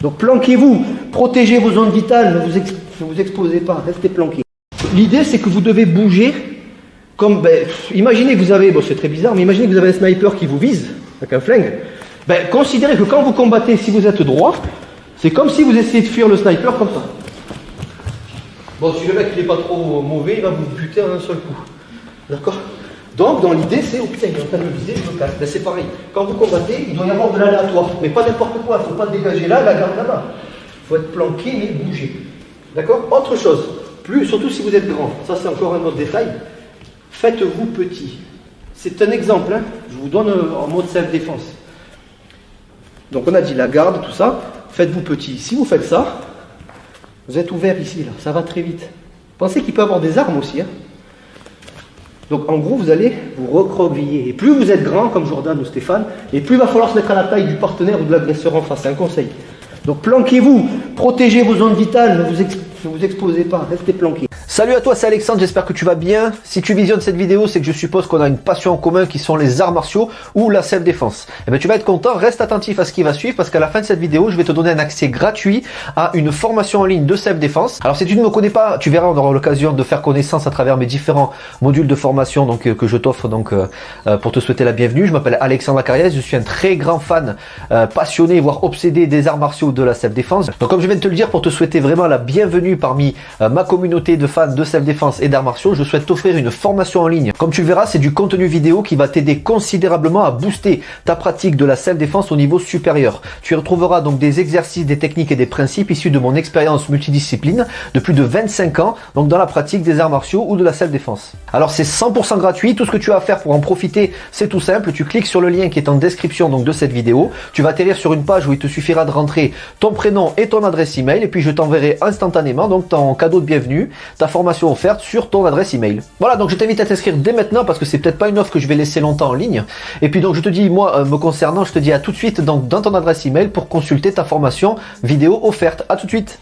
Donc planquez-vous, protégez vos zones vitales, ne vous exposez pas, restez planqués. L'idée c'est que vous devez bouger comme, imaginez que vous avez, c'est très bizarre, mais imaginez que vous avez un sniper qui vous vise avec un flingue. Considérez que quand vous combattez, si vous êtes droit, c'est comme si vous essayez de fuir le sniper comme ça. Bon, si le mec il n'est pas trop mauvais, il va vous buter en un seul coup. D'accord? Donc, dans l'idée, c'est, oh putain, il est en train de me viser, je me casse. C'est pareil. Quand vous combattez, il doit y avoir de l'aléatoire. Mais pas n'importe quoi, il ne faut pas dégager là, la garde là-bas. Il faut être planqué, mais bouger. D'accord? Autre chose, surtout si vous êtes grand, ça c'est encore un autre détail, faites-vous petit. C'est un exemple, hein. Je vous donne en mode self-défense. Donc on a dit la garde, tout ça, faites-vous petit. Si vous faites ça, vous êtes ouvert ici, là, ça va très vite. Pensez qu'il peut y avoir des armes aussi, hein. Donc en gros, vous allez vous recroqueviller. Et plus vous êtes grand, comme Jordan ou Stéphane, et plus il va falloir se mettre à la taille du partenaire ou de l'agresseur en face. C'est un conseil. Donc planquez-vous, protégez vos zones vitales, ne vous exposez pas, restez planqués. Salut à toi, c'est Alexandre, j'espère que tu vas bien. Si tu visionnes cette vidéo, c'est que je suppose qu'on a une passion en commun qui sont les arts martiaux ou la self-défense. Eh bien, tu vas être content, reste attentif à ce qui va suivre parce qu'à la fin de cette vidéo, je vais te donner un accès gratuit à une formation en ligne de self-défense. Alors si tu ne me connais pas, tu verras, on aura l'occasion de faire connaissance à travers mes différents modules de formation que je t'offre pour te souhaiter la bienvenue. Je m'appelle Alexandre Lacariès, je suis un très grand fan, passionné, voire obsédé des arts martiaux de la self-défense. Donc comme je viens de te le dire, pour te souhaiter vraiment la bienvenue parmi ma communauté de fans de self-défense et d'arts martiaux, je souhaite t'offrir une formation en ligne. Comme tu le verras, c'est du contenu vidéo qui va t'aider considérablement à booster ta pratique de la self-défense au niveau supérieur. Tu y retrouveras donc des exercices, des techniques et des principes issus de mon expérience multidiscipline de plus de 25 ans, donc dans la pratique des arts martiaux ou de la self-défense. Alors c'est 100% gratuit, tout ce que tu as à faire pour en profiter, c'est tout simple, tu cliques sur le lien qui est en description donc de cette vidéo, tu vas atterrir sur une page où il te suffira de rentrer ton prénom et ton adresse email et puis je t'enverrai instantanément donc ton cadeau de bienvenue, ta formation offerte sur ton adresse email. Voilà, donc je t'invite à t'inscrire dès maintenant parce que c'est peut-être pas une offre que je vais laisser longtemps en ligne. Et puis donc je te dis, moi me concernant, je te dis à tout de suite donc dans ton adresse email pour consulter ta formation vidéo offerte. À tout de suite.